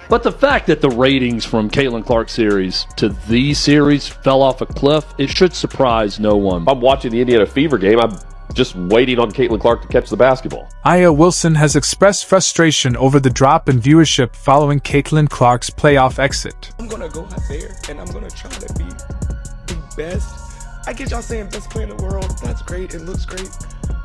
But the fact that the ratings from Caitlin Clark's series to these series fell off a cliff, it should surprise no one. If I'm watching the Indiana Fever game, I'm just waiting on Caitlin Clark to catch the basketball. Aya Wilson has expressed frustration over the drop in viewership following Caitlin Clark's playoff exit. I'm going to go out there and I'm going to try to be the best. I get y'all saying best player in the world. That's great. It looks great.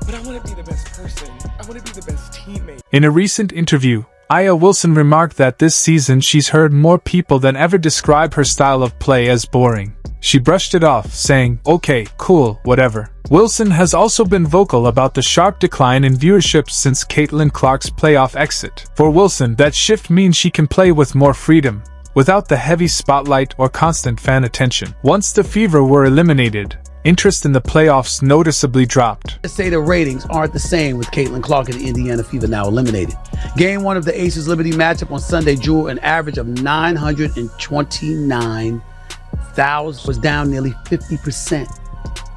But I want to be the best person. I want to be the best teammate. In a recent interview, Aya Wilson remarked that this season she's heard more people than ever describe her style of play as boring. She brushed it off, saying, "Okay, cool, whatever." Wilson has also been vocal about the sharp decline in viewership since Caitlin Clark's playoff exit. For Wilson, that shift means she can play with more freedom, without the heavy spotlight or constant fan attention. Once the Fever were eliminated, interest in the playoffs noticeably dropped. Let's say the ratings aren't the same with Caitlin Clark and the Indiana Fever now eliminated. Game 1 of the Aces Liberty matchup on Sunday drew an average of 929,000, was down nearly 50%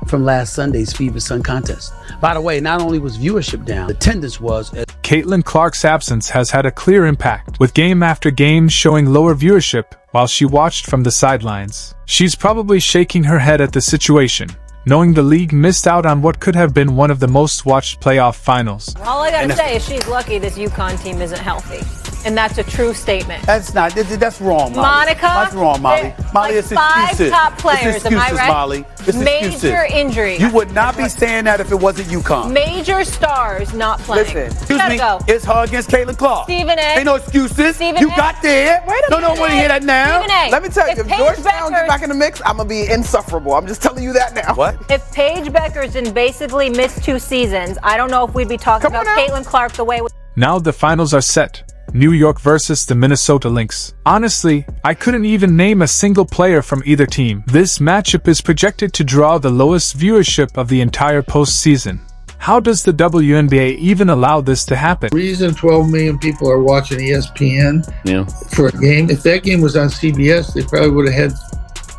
from last Sunday's Fever Sun contest. By the way, not only was viewership down, attendance was. Caitlin Clark's absence has had a clear impact, with game after game showing lower viewership while she watched from the sidelines. She's probably shaking her head at the situation, knowing the league missed out on what could have been one of the most watched playoff finals. All I gotta say is she's lucky this UConn team isn't healthy. And that's a true statement. That's wrong, Molly. Monica? That's wrong, Molly. Molly, it's excuses. 5 top players, it's am I excuses, right? Molly. It's Major excuses. injury. You would not be saying that if it wasn't UConn. Major stars not playing. Listen, You gotta go. It's her against Caitlin Clark. Stephen A. Ain't no excuses. Stephen You A. got there. Don't want to hear that now. Stephen A. Let me tell you, if Paige Georgetown get Beckers- back in the mix, I'm going to be insufferable. I'm just telling you that now. What? If Paige Beckerson basically missed 2 seasons, I don't know if we'd be talking about Caitlin Clark the way we... Now the finals are set. New York versus the Minnesota Lynx. Honestly, I couldn't even name a single player from either team. This matchup is projected to draw the lowest viewership of the entire postseason. How does the WNBA even allow this to happen? The reason 12 million people are watching ESPN for a game, if that game was on CBS, they probably would have had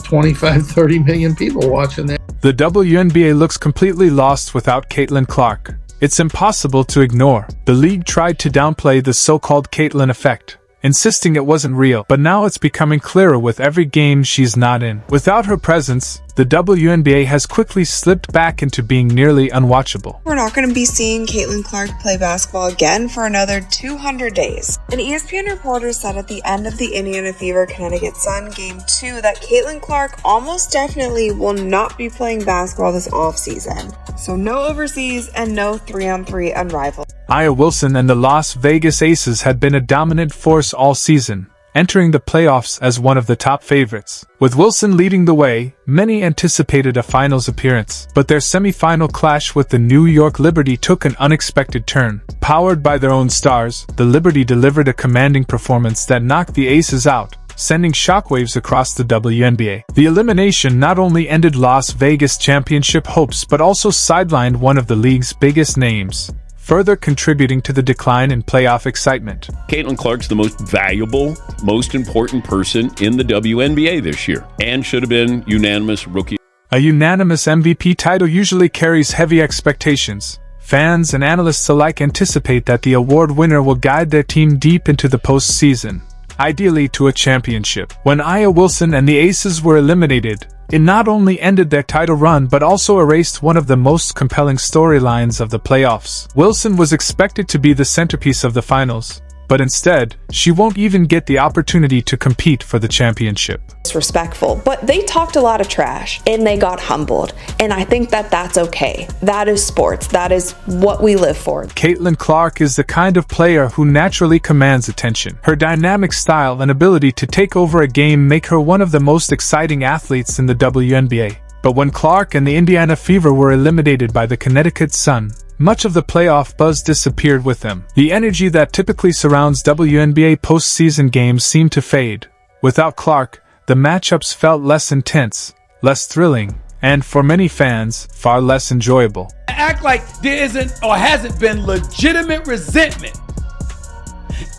25, 30 million people watching that. The WNBA looks completely lost without Caitlin Clark. It's impossible to ignore. The league tried to downplay the so-called Caitlin effect, insisting it wasn't real, but now it's becoming clearer with every game she's not in. Without her presence, the WNBA has quickly slipped back into being nearly unwatchable. We're not going to be seeing Caitlin Clark play basketball again for another 200 days. An ESPN reporter said at the end of the Indiana Fever Connecticut Sun Game 2 that Caitlin Clark almost definitely will not be playing basketball this offseason. So no overseas and no 3-on-3 unrivaled. Aya Wilson and the Las Vegas Aces had been a dominant force all season, entering the playoffs as one of the top favorites. With Wilson leading the way, many anticipated a finals appearance, but their semi-final clash with the New York Liberty took an unexpected turn. Powered by their own stars, the Liberty delivered a commanding performance that knocked the Aces out, sending shockwaves across the WNBA. The elimination not only ended Las Vegas championship hopes but also sidelined one of the league's biggest names, further contributing to the decline in playoff excitement. Caitlin Clark's the most valuable, most important person in the WNBA this year, and should have been unanimous rookie. A unanimous MVP title usually carries heavy expectations. Fans and analysts alike anticipate that the award winner will guide their team deep into the postseason, ideally to a championship. When Aya Wilson and the Aces were eliminated, it not only ended their title run but also erased one of the most compelling storylines of the playoffs. Wilson was expected to be the centerpiece of the finals, but instead, she won't even get the opportunity to compete for the championship. Disrespectful, but they talked a lot of trash and they got humbled, and I think that that's okay. That is sports. That is what we live for. Caitlin Clark is the kind of player who naturally commands attention. Her dynamic style and ability to take over a game make her one of the most exciting athletes in the WNBA. But when Clark and the Indiana Fever were eliminated by the Connecticut Sun, much of the playoff buzz disappeared with them. The energy that typically surrounds WNBA postseason games seemed to fade. Without Clark, the matchups felt less intense, less thrilling, and for many fans, far less enjoyable. Act like there isn't or hasn't been legitimate resentment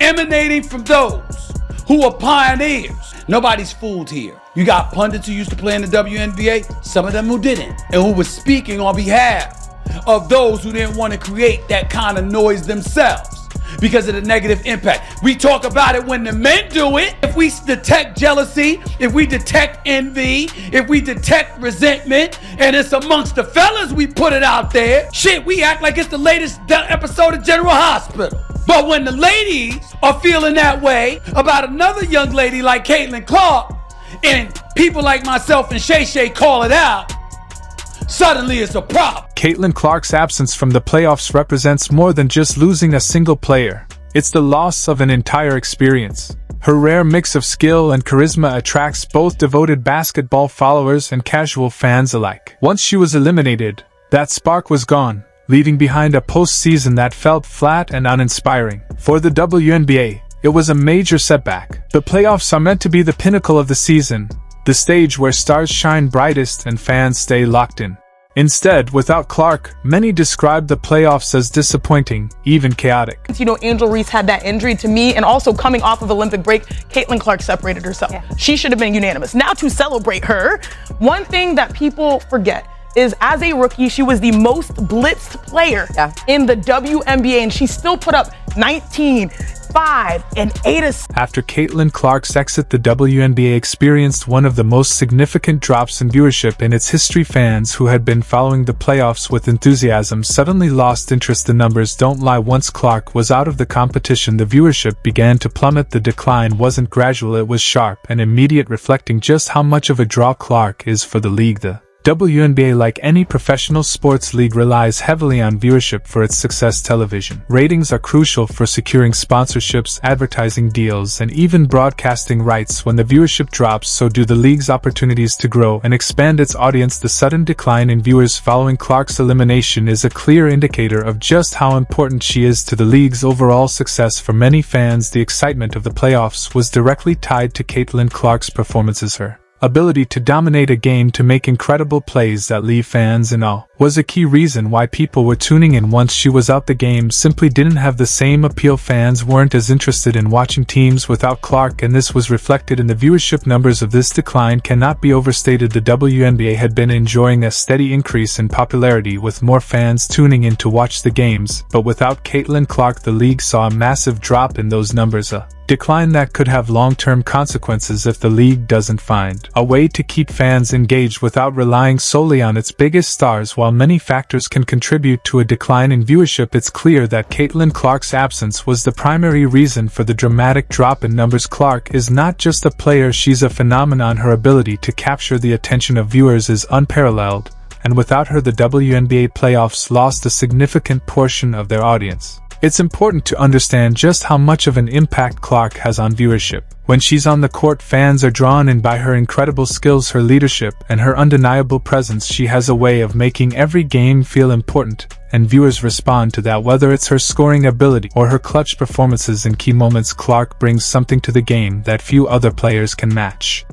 emanating from those who are pioneers. Nobody's fooled here. You got pundits who used to play in the WNBA, some of them who didn't, and who were speaking on behalf of those who didn't want to create that kind of noise themselves. because of the negative impact. We talk about it when the men do it. If we detect jealousy, if we detect envy, if we detect resentment, and it's amongst the fellas, we put it out there. Shit, we act like it's the latest episode of General Hospital. But when the ladies are feeling that way about another young lady like Caitlin Clark, and people like myself and Shay Shay call it out, suddenly it's a problem. Caitlin Clark's absence from the playoffs represents more than just losing a single player. It's the loss of an entire experience. Her rare mix of skill and charisma attracts both devoted basketball followers and casual fans alike. Once she was eliminated, that spark was gone, leaving behind a postseason that felt flat and uninspiring. For the WNBA, it was a major setback. The playoffs are meant to be the pinnacle of the season, the stage where stars shine brightest and fans stay locked in. Instead, without Clark, many described the playoffs as disappointing, even chaotic. You know, Angel Reese had that injury to me, and also coming off of Olympic break, Caitlin Clark separated herself. Yeah. She should have been unanimous. Now to celebrate her, one thing that people forget is as a rookie, she was the most blitzed player in the WNBA, and she still put up 19, 5, and 8 assists. After Caitlin Clark's exit, the WNBA experienced one of the most significant drops in viewership in its history. Fans who had been following the playoffs with enthusiasm suddenly lost interest. The numbers don't lie. Once Clark was out of the competition, the viewership began to plummet. The decline wasn't gradual, it was sharp and immediate, reflecting just how much of a draw Clark is for the league. The WNBA, like any professional sports league, relies heavily on viewership for its success. Television ratings are crucial for securing sponsorships, advertising deals, and even broadcasting rights. When the viewership drops, so do the league's opportunities to grow and expand its audience. The sudden decline in viewers following Clark's elimination is a clear indicator of just how important she is to the league's overall success. For many fans, the excitement of the playoffs was directly tied to Caitlin Clark's performances. Her ability to dominate a game, to make incredible plays that leave fans in awe, was a key reason why people were tuning in. Once she was out, the game simply didn't have the same appeal. Fans weren't as interested in watching teams without Clark, and this was reflected in the viewership numbers. Of this decline cannot be overstated. The WNBA had been enjoying a steady increase in popularity, with more fans tuning in to watch the games, but without Caitlin Clark, the league saw a massive drop in those numbers, a decline that could have long-term consequences if the league doesn't find a way to keep fans engaged without relying solely on its biggest stars. While many factors can contribute to a decline in viewership, it's clear that Caitlin Clark's absence was the primary reason for the dramatic drop in numbers. Clark is not just a player, she's a phenomenon. Her ability to capture the attention of viewers is unparalleled, and without her, the WNBA playoffs lost a significant portion of their audience. It's important to understand just how much of an impact Clark has on viewership. When she's on the court, fans are drawn in by her incredible skills, her leadership, and her undeniable presence. She has a way of making every game feel important, and viewers respond to that. Whether it's her scoring ability or her clutch performances in key moments, Clark brings something to the game that few other players can match.